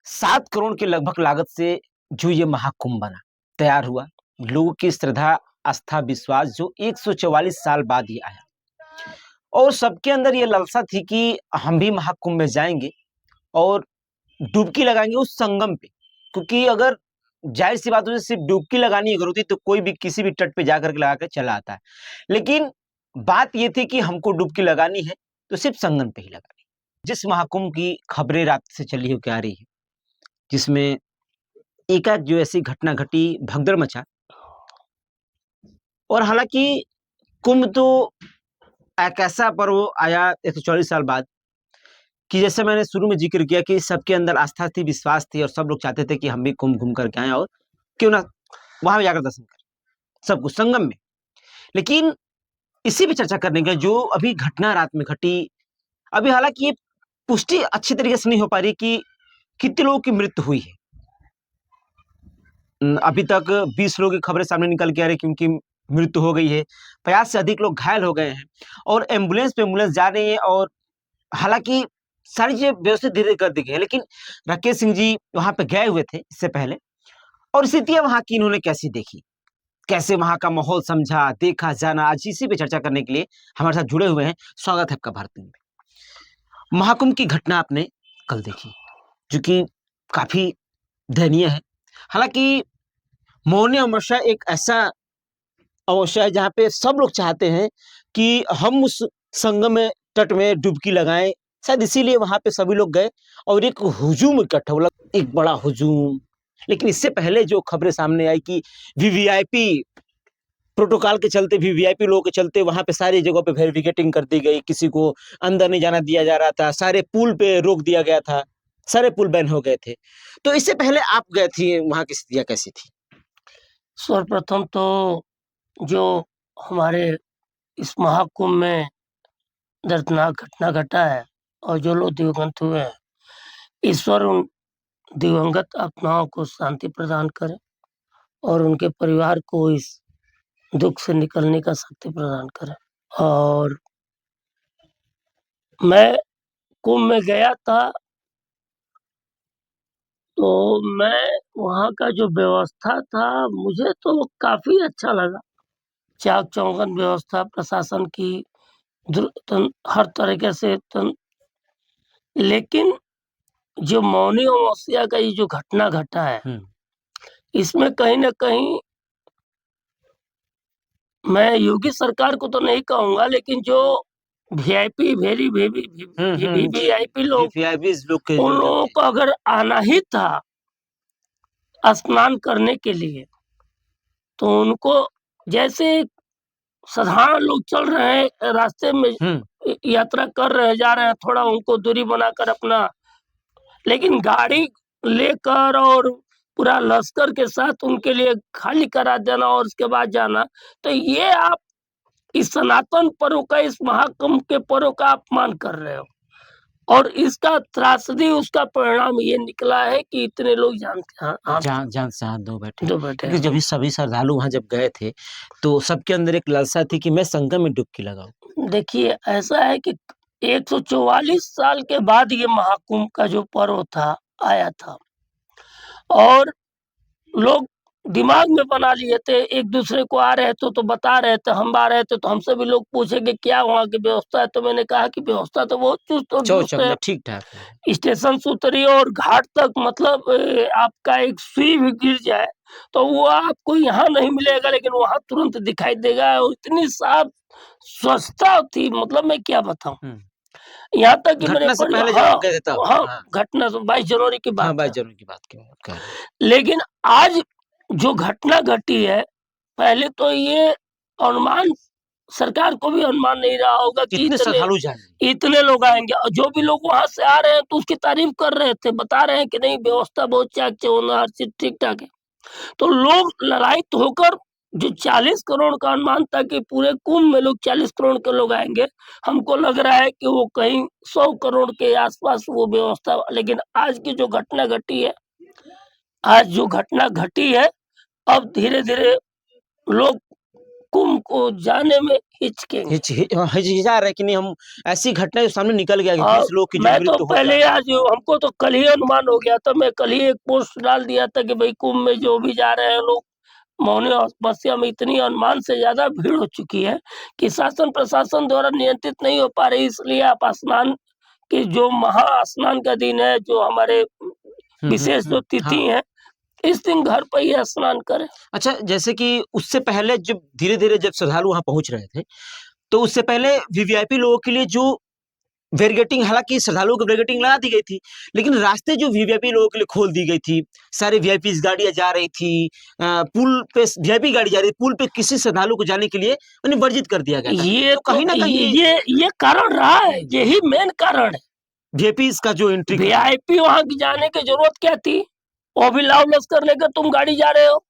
7 करोड़ के लगभग लागत से जो ये महाकुंभ बना, तैयार हुआ, लोगों की श्रद्धा, आस्था, विश्वास जो 144 साल बाद ही आया और सबके अंदर ये लालसा थी कि हम भी महाकुंभ में जाएँगे और डुबकी लगाएँगे उस संगम पे। क्योंकि अगर ज़ाहिर-सी बात है सिर्फ़ डुबकी लगानी अगर होती तो कोई भी किसी भी तट पे जाकर के लगा के चला आता है। लेकिन बात ये थी कि हमको डुबकी लगानी है, तो सिर्फ़ संगम पे ही लगानी है। जिस महाकुंभ की खबरें रात से चली हो के आ रही है, जिसमें एकाएक जो ऐसी घटना घटी, भगदड़ मचा और हालाँकि कुंभ तो एक ऐसा पर्व आया 140 साल बाद कि जैसे मैंने शुरू में ज़िक्र किया कि सबके अंदर आस्था थी, विश्वास थी और सब लोग चाहते थे कि हम भी कुंभ घूम कर के आएँ और क्यों ना वहाँ जाकर दर्शन करें, सब कुछ संगम में। लेकिन इसी पे चर्चा करने का जो अभी घटना रात में घटी, अभी हालाँकि ये पुष्टि अच्छी तरीके से नहीं हो पा रही कि कितने लोगों की मृत्यु हुई है। अभी तक 20 लोगों की खबरें सामने निकल के आ रही है कि उनकी मृत्यु हो गई है, 50 से अधिक लोग घायल हो गए हैं और एम्बुलेंस पे एम्बुलेंस जा रही है और हालाँकि सारी चीज़ें व्यवस्थित धीरे कर दी गई है, लेकिन राकेश सिंह जी वहाँ पे गए हुए थे इससे पहले और स्थितियाँ वहाँ की इन्होंने कैसी देखी? कैसे वहाँ का माहौल समझा, देखा, जाना? आज इसी पे चर्चा करने के लिए हमारे साथ जुड़े हुए हैं। स्वागत है आपका भारत में। महाकुंभ की घटना आपने कल देखी, जो कि काफ़ी दयनीय है। हालाँकि मौनी अमावस्या एक ऐसा अमावस्या है जहाँ पे सब लोग चाहते हैं कि हम उस संगम में तट में डुबकी लगाएँ। शायद इसीलिए वहाँ पे सभी लोग गए और एक हुजूम इकट्ठा हुआ, एक बड़ा हुजूम। लेकिन इससे पहले जो खबरें सामने आई कि वीवीआईपी प्रोटोकॉल के चलते वीवीआईपी लोगों के चलते वहाँ पे सारी जगहों पे बैरिकेडिंग कर दी गई, किसी को अंदर नहीं जाना दिया जा रहा था, सारे पुल पे रोक दिया गया था, सारे पुल बैन हो गए थे। तो इससे पहले आप गए थी, वहाँ की स्थितियाँ कैसी थी? सर्वप्रथम तो जो हमारे इस महाकुंभ में दर्दनाक घटना घटा है और जो लोग दिवंगत हुए हैं, ईश्वर उन दिवंगत आत्माओं को शांति प्रदान करे और उनके परिवार को इस दुख से निकलने का शक्ति प्रदान करे। और मैं कुंभ में गया था तो मैं वहाँ का जो व्यवस्था था मुझे तो काफ़ी अच्छा लगा। चाक-चौबंद व्यवस्था प्रशासन की हर तरीके से लेकिन जो मौनी अमावस्या का ये जो घटना घटा है, इसमें कहीं न कहीं मैं योगी सरकार को तो नहीं कहूँगा, लेकिन जो वीआईपी वीवीआईपी लोग वीवीआईपीज़ लोग के उन जो लोगों को अगर आना ही था स्नान करने के लिए, तो उनको जैसे साधारण लोग चल रहे हैं रास्ते में यात्रा कर रहे हैं, जा रहे हैं, थोड़ा उनको दूरी बनाकर अपना, लेकिन गाड़ी लेकर और पूरा लश्कर के साथ उनके लिए खाली करा देना और उसके बाद जाना, तो ये आप इस सनातन पर्व का, इस महाकुंभ के पर्व का अपमान कर रहे हो और इसका त्रासदी, उसका परिणाम ये निकला है कि इतने लोग जान से हाथ धो बैठे। जो बैठे क्योंकि जब ये सभी श्रद्धालु वहाँ जब गए थे, तो सबके अंदर एक लालसा थी कि मैं संगम में डुबकी लगाऊँ। देखिए, ऐसा है कि 144 साल के बाद ये महाकुंभ का जो पर्व था, आया था और लोग दिमाग में बना लिए थे, एक-दूसरे को आ रहे थे तो बता रहे थे, हम आ रहे थे तो हमसे भी लोग पूछे कि क्या वहाँ की व्यवस्था है? तो मैंने कहा कि व्यवस्था तो बहुत चुस्त और दुरुस्त है। ठीक-ठाक है। स्टेशन से उतरिए और घाट तक मतलब आपका एक सुई भी गिर जाए, तो वो आपको यहाँ नहीं मिलेगा, लेकिन वहाँ तुरंत दिखाई देगा और इतनी साफ स्वच्छता थी, मतलब मैं क्या बताऊँ? यहाँ तक कि मैंने घटना से पहले जब आप गए थे तब? हाँ, घटना से 22 जनवरी की बात है। 22 जनवरी की बात कह रहे हैं। लेकिन आज जो घटना घटी है, पहले तो ये अनुमान सरकार को भी अनुमान नहीं रहा होगा कि कितने श्रद्धालु जाएँगे? इतने लोग आएँगे और जो भी लोग वहाँ से आ रहे हैं तो उसकी तारीफ़ कर रहे थे, बता रहे हैं कि नहीं व्यवस्था बहुत चाक-चौबंद, हर चीज़ ठीक-ठाक है। तो लोग ललायत होकर, जो 40 करोड़ का अनुमान था कि पूरे कुंभ में लोग 40 करोड़ के लोग आएँगे, हमको लग रहा है कि वो कहीं 100 करोड़ के आस-पास वो व्यवस्था, लेकिन आज की जो घटना घटी है, अब धीरे-धीरे लोग कुंभ को जाने में हिचकेंगे। हिचकिचा रहे कि नहीं, हम ऐसी घटना जो सामने निकल गया कि हाँ, 20 लोग की जो मैं तो मृत्यु हो पहले जाए। आज हमको तो कल ही अनुमान हो गया था, मैं कल ही एक पोस्ट डाल दिया था कि भाई कुंभ में जो भी जा रहे हैं लोग, मौनी अमावस्या में इतनी अनुमान से ज्यादा भीड़ हो चुकी है कि शासन प्रशासन द्वारा नियंत्रित नहीं हो पा रही, इसलिए आप स्नान की जो महा स्नान का दिन है, जो हमारे विशेष जो तिथि हाँ। है, इस दिन घर पर ही स्नान करें। अच्छा, जैसे कि उससे पहले जब धीरे-धीरे जब श्रद्धालु वहाँ पहुँच रहे थे, तो उससे पहले वीवीआईपी लोगों के लिए जो बैरिकेडिंग, हालाँकि श्रद्धालुओं को बैरिकेडिंग लगा दी गई थी, लेकिन रास्ते जो वीवीआईपी लोगों के लिए खोल दी गई थी, सारी वीआईपीज़ गाड़ियाँ जा रही थी, पुल पे वीआईपी गाड़ी जा रही थी, पुल पे किसी श्रद्धालु को जाने के लिए उन्हें वर्जित कर दिया गया था। ये तो तो कहीं न कहीं ये कारण रहा है, यही मेन कारण है। वीआईपीज़ का जो एंट्री करना, वीआईपी वहां जाने की जरूरत क्या थी? वो भी लाव लश्कर लेकर तुम गाड़ी जा रहे हो।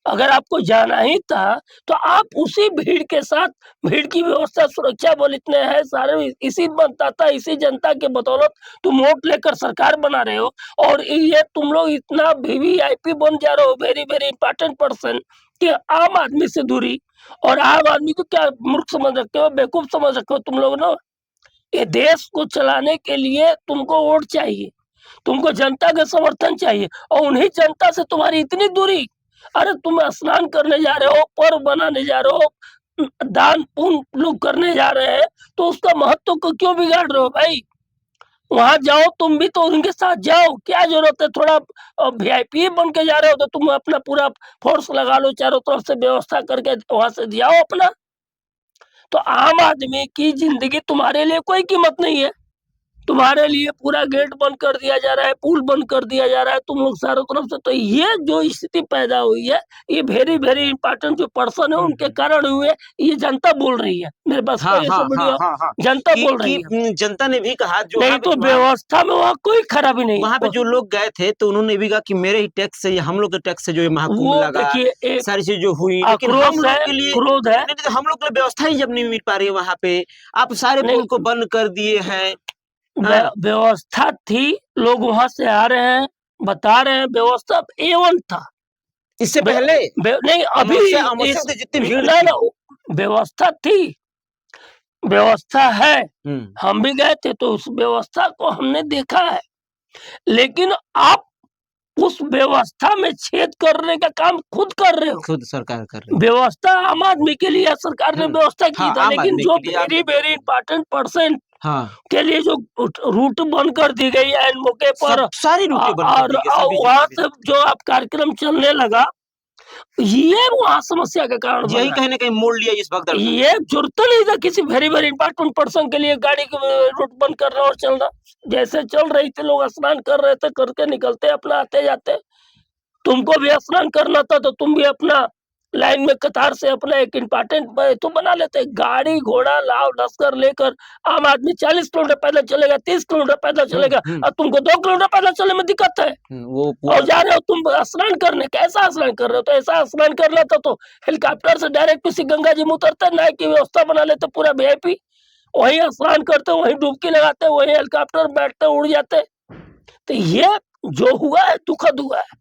अगर आपको जाना ही था तो आप उसी भीड़ के साथ, भीड़ की व्यवस्था, सुरक्षा बल इतने हैं सारे, इसी मतदाता, इसी जनता के बदौलत तुम वोट लेकर सरकार बना रहे हो, और ये तुम लोग इतना वीवीआईपी बन जा रहे हो, वेरी वेरी इंपॉर्टेंट पर्सन, कि आम आदमी से दूरी, और आम आदमी को क्या मूर्ख समझ रखे हो, बेवकूफ समझ रखे हो तुम लोग ना। ये देश को चलाने के लिए तुमको वोट चाहिए, तुमको जनता का समर्थन चाहिए, और उन्हीं जनता से तुम्हारी इतनी दूरी। अरे तुम स्नान करने जा रहे हो, पर्व बनाने जा रहे हो, दान पुण्य लोग करने जा रहे हैं, तो उसका महत्व को क्यों बिगाड़ रहे हो भाई? वहां जाओ, तुम भी तो उनके साथ जाओ, क्या जरूरत है? थोड़ा वीआईपी बन के जा रहे हो तो तुम अपना पूरा फोर्स लगा लो, चारों तरफ से व्यवस्था करके वहां से जाओ अपना। तो आम आदमी की जिंदगी तुम्हारे लिए कोई कीमत नहीं है, तुम्हारे लिए पूरा गेट बंद कर दिया जा रहा है, पुल बंद कर दिया जा रहा है, तुम लोग चारों तरफ से। तो ये जो स्थिति पैदा हुई है, ये वेरी वेरी इंपॉर्टेंट जो पर्सन है उनके कारण हुए, ये जनता बोल रही है, मेरे पास हाँ, कोई ऐसा हाँ, हाँ, वीडियो, हाँ, हाँ, जनता कि बोल रही है। जनता ने भी कहा, जो नहीं तो व्यवस्था में वहाँ कोई खराबी नहीं वहाँ पे है। जो लोग गए थे, तो उन्होंने भी कहा कि मेरे ही टैक्स से, या हम लोग के टैक्स से जो ये महाकुंभ वो लगा, देखिए, एक सारी चीज़ें जो हुई, लेकिन हम आक्रोश लोग है, के लिए क्रोध है। नहीं, तो हम लोग के लिए व्यवस्था ही जब नहीं मिल पा रही है वहाँ पे, आप सारे नहीं, पुल को बंद कर दिए हैं। हाँ, व्यवस्था थी, लोग वहां से आ रहे हैं, बता रहे हैं, व्यवस्था एवन था। इससे पहले नहीं, अभी अमावस्या से जितनी भीड़ ना थी। ना व्यवस्था थी, व्यवस्था है, हुँ, हम भी गए थे तो उस व्यवस्था को हमने देखा है, लेकिन आप उस व्यवस्था में छेद करने का काम खुद कर रहे हो। खुद सरकार कर रही है। व्यवस्था आम आदमी के लिए सरकार ने व्यवस्था की हाँ, था, आम लेकिन आदमी जो के लिए वेरी वेरी इंपॉर्टेंट पर्सन हाँ, के लिए जो रूट बंद कर दी गई है इन मौके पर, सारी रूटें बंद कर और दी गई, सभी वहां जगह से जो आप कार्यक्रम चलने लगा, ये वहाँ समस्या का कारण यही बना। कहीं न कहीं मोड़ लिया इस भगदड़ ने। ये जरूरत नहीं था किसी वेरी वेरी इंपॉर्टेंट पर्सन के लिए गाड़ी को रूट बंद करना और चलना। जैसे चल रही थी, लोग स्नान कर रहे थे, करके निकलते अपना आते जाते। तुमको भी स्नान करना था तो तुम भी अपना लाइन में कतार से अपना एक इम्पोर्टेंट तो बना लेते। गाड़ी घोड़ा लाव लश्कर लेकर आम आदमी 40 किलोमीटर पैदल चलेगा, 30 किलोमीटर पैदल चलेगा, और तुमको 2 किलोमीटर पैदल चलने में दिक्कत है, वो और पूरा जा रहे हो तुम स्नान करने। कैसा स्नान कर रहे हो? तो ऐसा स्नान कर लेते तो हेलीकॉप्टर से डायरेक्ट उसी गंगा जी में उतरते, नाव की व्यवस्था बना लेते पूरा वीआईपी, वहीं स्नान करते, वहीं डुबकी लगाते, वहीं हेलीकॉप्टर बैठते, उड़ जाते। तो ये जो हुआ है दुखद हुआ है,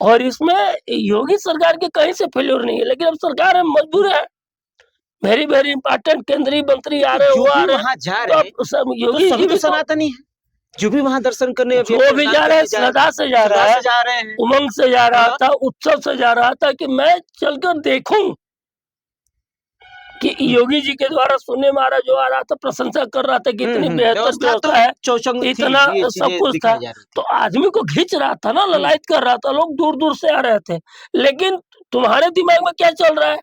और इसमें योगी सरकार के कहीं से फेल्योर नहीं है, लेकिन अब सरकार है मजबूर है। वेरी वेरी इंपॉर्टेंट केंद्रीय मंत्री आ रहे, वो जो आ भी रहे, वहाँ जा तो रहे हैं, अब सब तो योगी जी सभी तो भी तो, सनातनी है। जो भी वहाँ दर्शन करने या जो वेद भी स्नान जा रहे हैं करने श्रद्धा से जा श्रद्धा रहा है, से जा रहे हैं। उमंग से जा रहा हाँ, था, उत्सव से जा रहा था कि मैं चलकर देखूं कि योगी जी के द्वारा सुनने में आ रहा, जो आ रहा था, प्रशंसा कर रहा था कि इतनी बेहतर व्यवस्था तो व्यवस्था है, चौचंग थी, इतना ये सब चीज़ें कुछ था। दिखाई जा रही तो थी। आदमी को खींच रहा था ना, ललायत कर रहा था, लोग दूर दूर से आ रहे थे। लेकिन तुम्हारे दिमाग में क्या चल रहा है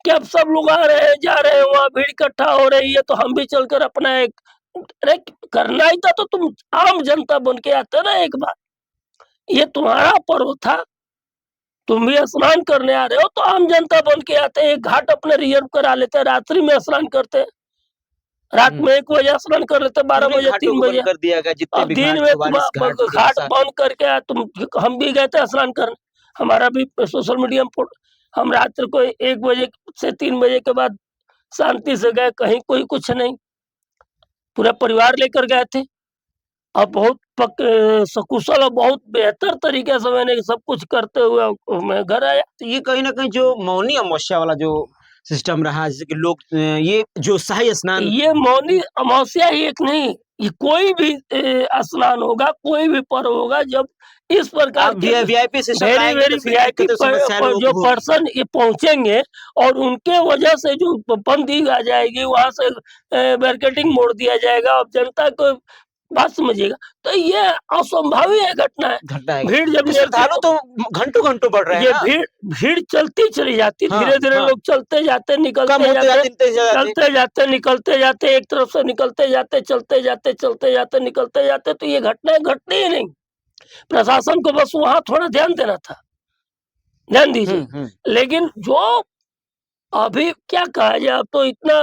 कि अब सब लोग आ रहे हैं, जा रहे हैं, वहां भीड़ इकट्ठा हो रही है, तो हम भी चलकर अपना एक, अरे करना ही था तो तुम आम जनता बन के आते ना एक बार। ये तुम्हारा पर्व था, तुम भी स्नान करने आ रहे हो तो आम जनता बन के आते, एक घाट अपने रिजर्व करा लेते, रात्रि में स्नान करते, रात में 1 बजे स्नान कर लेते, 12 पूरे बजे, घाटों 3 को बजे, बंद कर दिया गया, जितने और भी दिन घाट, में 44 घाट थे घाट सारे। बंद करके तुम, हम भी गए थे स्नान करने, हमारा भी सोशल मीडिया में हम रात्रि को 1 बजे से 3 बजे के बाद शांति से गए, कहीं कोई कुछ नहीं, पूरा परिवार लेकर गए थे, अब बहुत सकुशल और बहुत बेहतर तरीके से मैंने सब कुछ करते हुए मैं घर आया। तो ये कहीं न कहीं जो मौनी अमावस्या वाला जो सिस्टम रहा, जैसे कि लोग ये जो शाही स्नान ये मौनी अमावस्या ही एक नहीं, ये कोई भी स्नान होगा, कोई भी पर्व होगा, जब इस प्रकार आप के वीआईपी सिस्टम वेरी लाएँगे वेरी तो फिर वीआईपी दिक्कतें समस्याएँ लोगों जो को होगी। पर्सन ये पहुंचेंगे और उनके वजह से जो बंदी आ जाएगी, वहां से बैरिकेडिंग मोड़ दिया जाएगा और जनता को बात समझिएगा। तो ये असंभावी घटना है। घटना है। भीड़ जब कि श्रद्धालु तो घंटों-घंटों बढ़ रहे हैं ये ना। भीड़ भीड़ चलती चली जाती, हाँ, धीरे-धीरे हाँ। लोग चलते जाते, कम निकलते होते जाते, जाते, तेज जाते। चलते जाते, निकलते जाते, एक तरफ से निकलते जाते, चलते जाते, चलते जाते, निकलते जाते, तो ये घटनाएँ घटती ही नहीं। प्रशासन को बस वहाँ थोड़ा ध्यान देना था, ध्यान दीजिए। हुँ। लेकिन जो अभी क्या कहा जाए, अब तो इतना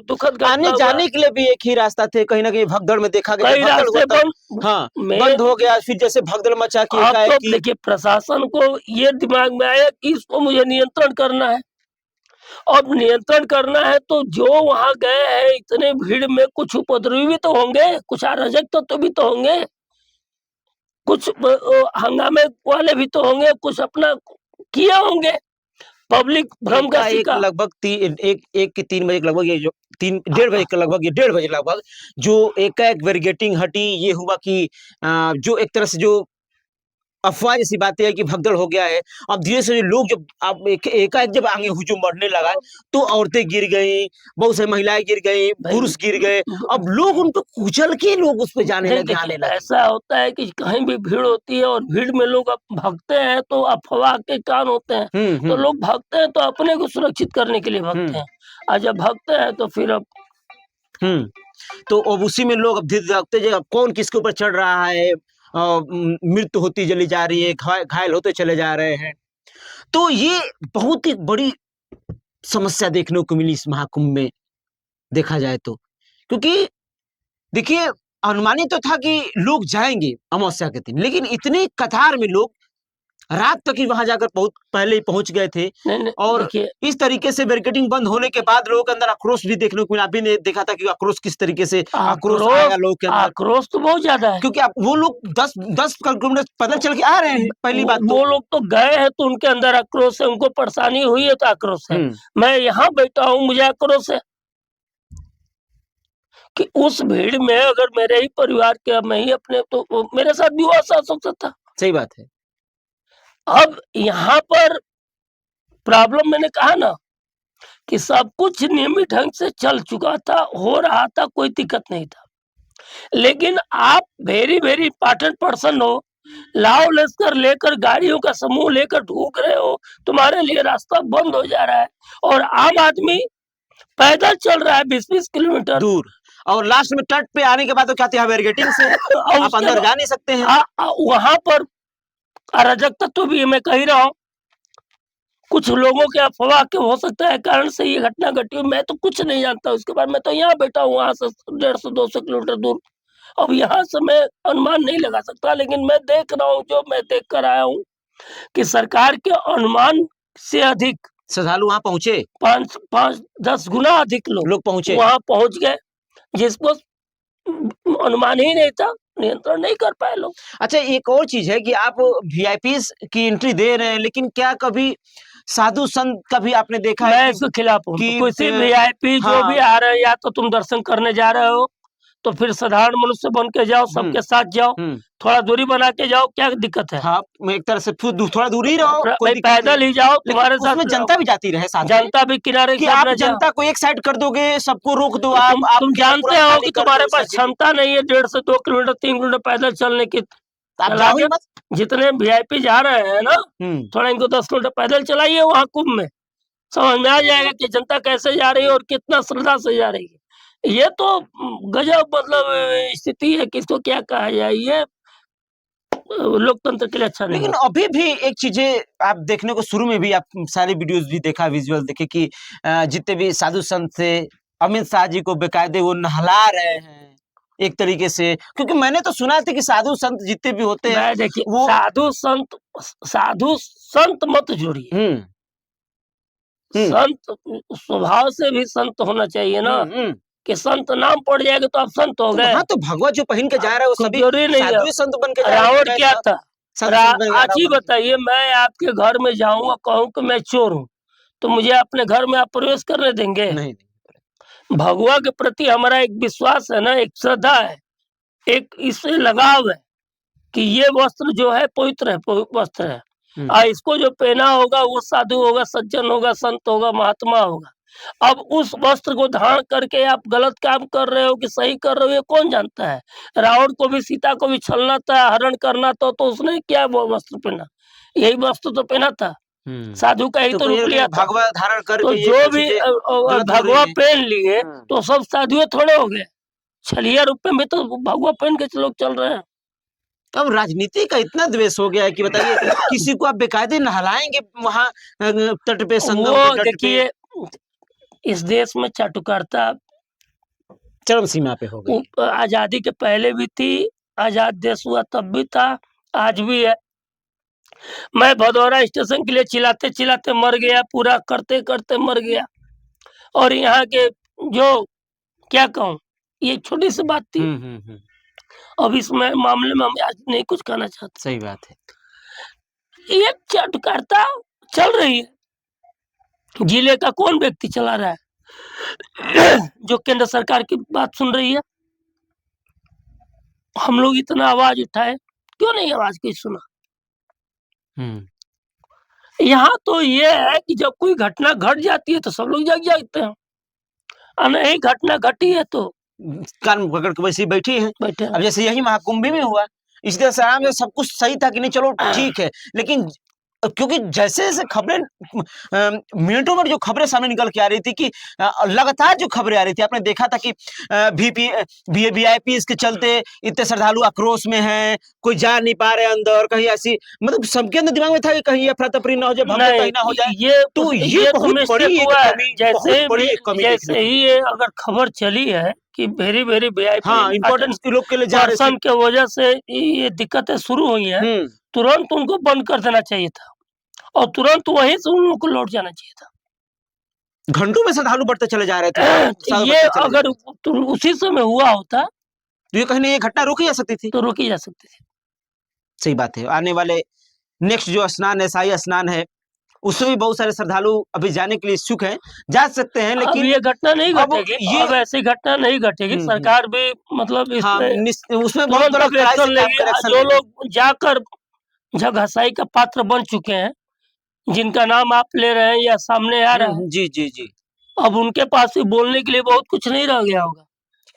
दुखद घटना हुआ, आने-जाने के लिए भी एक ही रास्ता थे, कहीं न कहीं भगदड़ में देखा गया, जब कई भगदड़ हुआ रास्ते तब बंद। हाँ, मैं बंद हो गया, फिर जैसे भगदड़ मचा कि अब तो एकाएक ही देखिए प्रशासन को ये दिमाग में आया कि इसको मुझे नियंत्रण करना है। अब नियंत्रण करना है तो जो वहाँ गए हैं इतने भीड़ में, कुछ उपद्रवी भी तो होंगे, कुछ अराजक तत्व भी तो होंगे, कुछ हंगामे वाले भी तो होंगे, कुछ अपना किए होंगे, पब्लिक भ्रम का एकाएक शिकार। लगभग 1 के 3 बजे के लगभग, ये जो 3 डेढ़ बजे के लगभग, ये डेढ़ बजे लगभग जो एकाएक बैरिकेडिंग हटी, ये हुआ कि जो एक तरह से जो अफ़वाह जैसी बातें है कि भगदड़ हो गया है। अब धीरे से लोग जब अब एकाएक जब आगे हुजूम बढ़ने लगा, तो औरतें गिर गईं, बहुत सारी महिलाएँ गिर गईं, भाई पुरुष गिर गए। ब अब लोग उनको कुचल के लोग उस पे जाने नहीं लगे, देखिए, आने लगे। ऐसा होता है कि कहीं भी भीड़ होती है और भीड़ में लोग अब भागते हैं तो अफवाह के कान होते हैं। तो हुँ। लोग भागते हैं तो अपने को सुरक्षित करने के लिए हुँ, भागते हैं। और जब भागते हैं तो फिर अब हुँ। तो अब उसी में लोग अब धकते जे अब कौन किसके ऊपर चढ़ रहा है, मृत्यु होती चली जा रही है, घायल होते चले जा रहे हैं। तो ये बहुत ही बड़ी समस्या देखने को मिली इस महाकुंभ में, देखा जाए तो। क्योंकि देखिए, अनुमानित तो था कि लोग जाएँगे अमावस्या के दिन, लेकिन इतनी कतार में लोग रात तक ही वहाँ जाकर बहुत पहले ही पहुँच गए थे। नहीं, नहीं और देखिए, इस तरीके से बैरिकेडिंग बंद होने के बाद लोगों के अंदर आक्रोश भी देखने को मिला। अभी ने देखा था कि आक्रोश किस तरीके से आक्रोश आक्रोश आया लोगों के अंदर। आक्रोश तो बहुत ज़्यादा है। क्योंकि अब वो लोग 10 किलोमीटर पैदल चल के आ रहे हैं, पहली बात तो। वो लोग तो गए हैं तो उनके अंदर आक्रोश है, उनको परेशानी हुई है तो आक्रोश है। हुँ। मैं यहाँ बैठा हूँ, मुझे आक्रोश है कि उस भीड़ में अगर मेरे ही परिवार के, मैं ही अपने, तो वो मेरे साथ भी वो ऐसा हो सकता था। सही बात है। अब यहाँ पर प्रॉब्लम मैंने कहा ना कि सब कुछ नियमित ढंग से चल चुका था, हो रहा था, कोई दिक्कत नहीं था। लेकिन आप वेरी वेरी इम्पोर्टेंट पर्सन हो, लाव लश्कर लेकर गाड़ियों का समूह लेकर ढूक रहे हो, तुम्हारे लिए रास्ता बंद हो जा रहा है और आम आदमी पैदल चल रहा है 20-20 किलोमीटर। दूर। और लास्ट में तट पे आने के बाद तो क्या था, बैरिकेडिंग से और आप उसके अंदर बाद जा नहीं सकते हैं। वहां पर अराजक तत्व भी, मैं कह ही रहा हूँ, कुछ लोगों के अफवाह के हो सकता है कारण से ये घटना घटी हो, मैं तो कुछ नहीं जानता। उसके बाद मैं तो यहाँ बैठा हूँ, वहां से 150-200 किलोमीटर दूर। अब यहाँ से मैं अनुमान नहीं लगा सकता, लेकिन मैं देख रहा हूँ, जो मैं देख कर आया हूँ कि सरकार के अनुमान से अधिक श्रद्धालु वहाँ पहुँचे, 5-10 गुना अधिक लोग लोग पहुँचे। वहां पहुंच गए, जिसको अनुमान ही नहीं था, नियंत्रण नहीं कर पाए लोग। अच्छा, एक और चीज़ है कि आप वीआईपीज़ की एंट्री दे रहे हैं, लेकिन क्या कभी साधु संत का भी आपने देखा है मैं कि इसके खिलाफ हूँ। कि किसी वीआईपी जो भी हाँ। आ रहे हैं, या तो तुम दर्शन करने जा रहे हो तो फिर साधारण मनुष्य बन के जाओ, हुँ, सबके साथ जाओ, हुँ। थोड़ा दूरी बना के जाओ, क्या दिक्कत है? हाँ, मैं एक तरह से थोड़ा दूर ही रहो, कोई भाई दिक्कत नहीं है। पैदल ही जाओ, लेकिन तुम्हारे उसमें साथ जनता भी जाती रहे साथ में, जनता भी किनारे कि के साथ आप न जाओ। जनता को एक साइड कर दोगे, सबको रोक दो तो आप तुम केवल जानते पूरा हो खाली कि कर तुम्हारे दो पास सर्किट। क्षमता नहीं है 1.5 से 2 किलोमीटर 3 किलोमीटर पैदल चलने की। तो आप चला जाओ ही के मत। जितने वीआईपी जा रहे हैं ना, हुँ। थोड़ा इनको 10 किलोमीटर पैदल चलाइए वहां कुंभ में, समझ में आ जाएगा कि जनता कैसे जा रही है और कितना श्रद्धा से जा रही है। ये तो गजब, मतलब स्थिति है, किसको क्या कहा जाए, ये लोकतंत्र के लिए अच्छा नहीं लेकिन है। अभी भी एक चीज़ें आप देखने को, शुरू में भी आप सारे वीडियोज़ भी देखा, विजुअल देखे कि जितने भी साधु संत थे, अमित शाह जी को बेकायदे वो नहला रहे हैं, एक तरीके से। क्योंकि मैंने तो सुना था कि साधु संत जितने भी होते हैं, मैं देखिए, वो साधु संत मत जोड़िए। हुँ, हुँ, संत स्वभाव से भी संत होना चाहिए ना। हुँ। कि संत नाम पड़ जाएगा तो आप संत हो तो गए। वहाँ तो भगवा जो पहन के जा रहा है वो कुछ सभी जरूरी नहीं है। साधु ही संत बन के जा रहे हैं रावण कि मैं क्या था? संत संत बन जा आज रहा ही हूँ बन के। बताइए, मैं आपके घर में जाऊंगा, कहूँ कि मैं चोर हूँ, तो मुझे अपने घर में आप प्रवेश करने देंगे? नहीं भगवा के प्रति हमारा एक विश्वास है ना, एक श्रद्धा है, एक इससे लगाव है कि ये वस्त्र जो है पवित्र है, वस्त्र है। इसको जो पहना होगा वो साधु होगा, सज्जन होगा, संत होगा, महात्मा होगा। अब उस वस्त्र को धारण करके आप गलत काम कर रहे हो कि सही कर रहे हो, ये कौन जानता है? रावण को भी, सीता को भी छलना था, हरण करना था, तो उसने क्या वो वस्त्र पहना? यही वस्त्र तो पहना था, साधु का ही तो तो कहीं रूप ना लिया कहीं था। भगवा धारण तो करके ये जो भी चीजें गलत हो रही भगवा हैं। पहन लिए तो सब साधुए थोड़े हो गए। छलिया रूप में तो भगवा पहन के लोग चल रहे हैं। अब राजनीति का इतना द्वेष हो गया है कि बताइए किसी को आप बेकायदे नहलाएंगे वहाँ तट पे, संगम वो के तट पे, देखिए, इस देश में चाटुकारिता चरम सीमा पे हो गई है। आजादी के पहले भी थी, आजाद देश हुआ तब भी था, आज भी है। मैं भदौरा स्टेशन के लिए चिल्लाते चिल्लाते मर गया, पूरा करते करते मर गया। और यहाँ के जो, क्या कहूँ, ये छोटी सी बात थी। अब इसमें मामले में हम आज नहीं कुछ कहना चाहते। सही बात है। ये चाटुकारिता चल रही है। जिले का कौन व्यक्ति चला रहा है जो केंद्र सरकार की बात सुन रही है? हम लोग इतना आवाज उठाए, क्यों नहीं आवाज की सुना? यहाँ तो ये है कि जब कोई घटना घट जाती है तो सब लोग जग जाते हैं, और नहीं घटना घटी है तो कान पकड़ के वैसे ही बैठी हैं। बैठे अब जैसे यही महाकुंभ में हुआ, इस तरह से आराम से सब कुछ सही था कि नहीं, चलो ठीक है, लेकिन क्योंकि जैसे जैसे खबरें मिनटों में जो खबरें सामने निकल के आ रही थी कि लगातार जो खबरें आ रही थी, आपने देखा था कि वीआईपी इसके चलते इतने श्रद्धालु आक्रोश में हैं, कोई जा नहीं पा रहे अंदर, कहीं ऐसी, मतलब सबके अंदर दिमाग में था कि कहीं अफरा तफरी ना हो जाए, भगदड़ कहीं ना हो जाए। तो ये तो बहुत बड़ी एक कमी, जैसे बहुत बड़ी एक कमी देखने जैसे को ही ये अगर खबर चली है कि वेरी वेरी वीआईपी हाँ इम्पोर्टेंस के लोग के लिए जा रहे थे, पर्सन के वजह से ये दिक्कतें शुरू हुई हैं, तुरंत उनको बंद कर देना चाहिए था और तुरंत वहीं से उन लोगों को लौट जाना चाहिए था। घंटों में श्रद्धालु बढ़ते चले जा रहे थे। ये अगर उसी समय हुआ होता तो ये कहीं नहीं, ये घटना रोकी जा सकती थी, तो रोकी जा सकती थी। सही बात है। आने वाले नेक्स्ट जो स्नान है, शाही स्नान है, उसमें भी बहुत सारे श्रद्धालु अभी जाने के लिए इच्छुक हैं, जा सकते हैं, लेकिन अब ये घटना नहीं घटेगी, ये अब ऐसी घटना नहीं घटेगी। सरकार भी मतलब उसमें बहुत बड़ा कड़ाई से काम करेक्शन जो लोग जाकर झगहसाई का पात्र बन चुके हैं, जिनका नाम आप ले रहे हैं या सामने आ रहा है, जी जी जी, अब उनके पास भी बोलने के लिए बहुत कुछ नहीं रह गया होगा।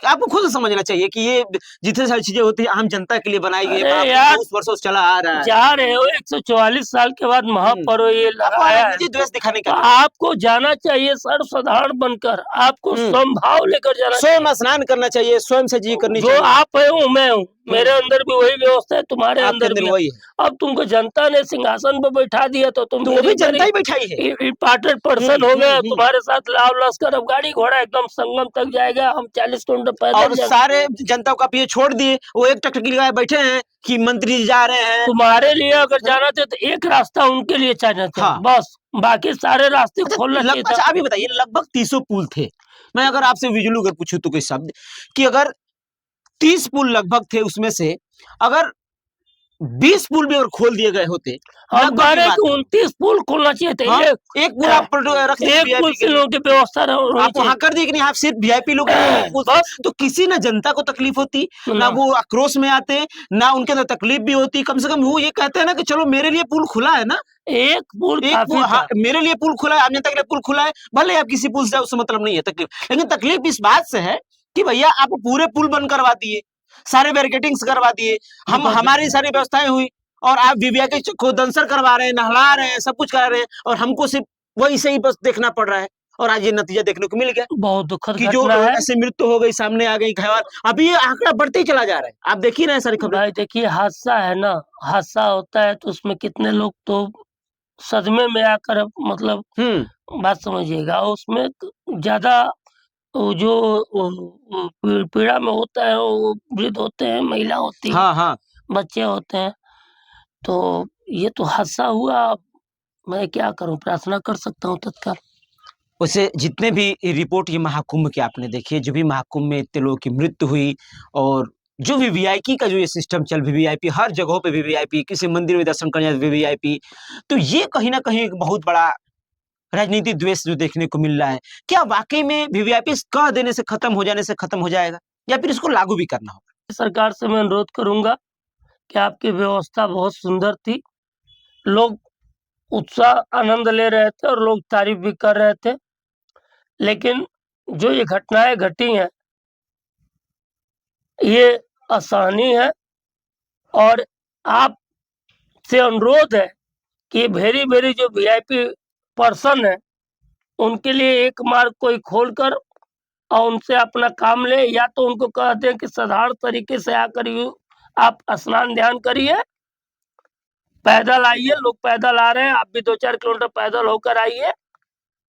आपको खुद समझना चाहिए कि ये जितनी सारी चीजें होती है आम जनता के लिए बनाई गई है, यार, बहुत वर्षों से चला आ रहा है। जा रहे हो 144 साल के बाद महापर्व ये लगाया है, द्वेष दिखाने का, तो आपको जाना चाहिए सर्वसाधारण बनकर, आपको समभाव लेकर जाना चाहिए, स्वयं स्नान करना चाहिए, स्वयं से जी करनी चाहिए। जो आप है वो मैं हूँ, मेरे अंदर भी वही व्यवस्था है, तुम्हारे अंदर भी वही है। अब तुमको जनता ने सिंहासन पर बैठा दिया तो तुम वो भी जनता ही बैठाई है, इम्पोर्टेंट पर्सन हो गए, तुम्हारे साथ लाव लश्कर, अब गाड़ी घोड़ा एकदम संगम तक जाएगा, हम 40 किलोमीटर पैदल, और सारे जनता को आप ये छोड़ दिए, वो एक टकटकी लगाए बैठे हैं कि मंत्री जी जा रहे हैं। तुम्हारे लिए अगर जाना थे तो एक रास्ता उनके लिए जाना था, हाँ। बस, बाकी सारे रास्ते खोलना चाहिए था। अच्छा अभी बताइए, लगभग 300 पुल थे, मैं अगर आपसे विजुअली अगर पूछूं तो कोई शब्द कि अगर 30 पुल लगभग थे, उसमें से अगर 20 पुल भी अगर खोल दिए गए होते, हम कह रहे हैं कि 29 पुल खोलना चाहिए थे। हाँ? एक पुल आप रख एक पुल से लोगों की व्यवस्था आप वहां कर दिए कि नहीं, आप सिर्फ वीआईपी लोग बस, तो किसी ना जनता को तकलीफ होती ना, वो आक्रोश में आते ना, उनके अंदर तकलीफ भी होती, कम से कम वो ये कहते हैं ना कि चलो मेरे लिए पुल खुला है ना, एक पुल हाँ, मेरे लिए पुल खुला है, आम जनता के लिए पुल खुला है, भले आप किसी पुल से उससे मतलब नहीं है तकलीफ, लेकिन तकलीफ इस बात से है कि भैया आप पूरे पुल बंद करवा दिए, सारे बैरिकेडिंग्स करवा दिए, हम हमारी सारी व्यवस्थाएं हुई, और आप वीवीआईपी को दंसर करवा रहे हैं, नहला रहे हैं, सब कुछ कर रहे हैं, और हमको सिर्फ वही से ही बस देखना पड़ रहा है, और आज ये नतीजा देखने को मिल गया। बहुत दुखद कि जो ऐसे मृत्यु हो गई, सामने आ गई खबर, अभी ये आंकड़ा बढ़ते ही चला जा रहा है, आप देख ही रहे हैं सारी खबरें। भाई देखिए, हादसा है ना, हादसा होता है तो उसमें कितने लोग तो सदमे में आकर, मतलब बात समझिएगा, उसमें ज्यादा जो पीड़ा में होता है वो वृद्ध होते हैं, महिला होती है, हाँ, बच्चे होते हैं, तो ये तो हादसा हुआ। मैं क्या करूं, प्रार्थना कर सकता हूं तत्काल। वैसे जितने भी रिपोर्ट ये महाकुंभ की आपने देखी है, जो भी महाकुंभ में इतने लोगों की मृत्यु हुई और जो भी वीआईपी का जो ये सिस्टम चल वीवीआईपी हर जगहों पे वीवीआईपी, किसी मंदिर में दर्शन करने वीवीआईपी, तो ये कहीं न कहीं एक बहुत बड़ा राजनीतिक द्वेष जो देखने को मिल रहा है। क्या वाक़ई में वीवीआईपी कह देने से खत्म हो जाने से खत्म हो जाएगा या फिर इसको लागू भी करना होगा? सरकार से मैं अनुरोध करूंगा कि आपकी व्यवस्था बहुत सुंदर थी। लोग उत्साह आनंद ले रहे थे और लोग तारीफ भी कर रहे थे। लेकिन जो ये घटनाएं घटी हैं, ये असहनीय है और आपसे अनुरोध है कि वेरी वेरी जो वीआईपी पर्सन है, उनके लिए एक मार्ग कोई खोलकर और उनसे अपना काम ले, या तो उनको कह दें कि साधारण तरीके से आकर आप स्नान ध्यान करिए, पैदल आइए, लोग पैदल आ रहे हैं, आप भी 2-4 किलोमीटर पैदल होकर आइए,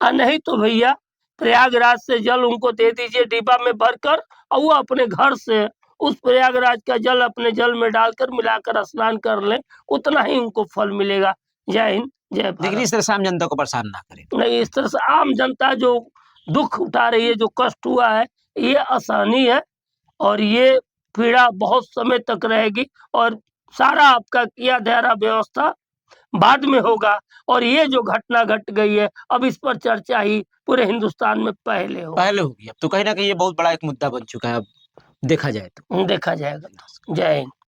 और नहीं तो भैया प्रयागराज से जल उनको दे दीजिए डिब्बा में भरकर, और वो अपने घर से उस प्रयागराज का जल अपने जल में डालकर मिलाकर स्नान कर लें, उतना ही उनको फल मिलेगा। जय हिंद, जय लेकिन भारत। इस तरह से आम जनता को परेशान ना करें। नहीं, इस तरह से आम जनता जो दुख उठा रही है, जो कष्ट हुआ है, ये असहनीय है और ये पीड़ा बहुत समय तक रहेगी और सारा आपका किया धरा व्यवस्था बाद में होगा। और ये जो घटना घट गई है, अब इस पर चर्चा ही पूरे हिंदुस्तान में पहले होगी। अब तो कहीं न कहीं ये बहुत बड़ा एक मुद्दा बन चुका है, अब देखा जाए तो। देखा जाएगा। जय हिंद।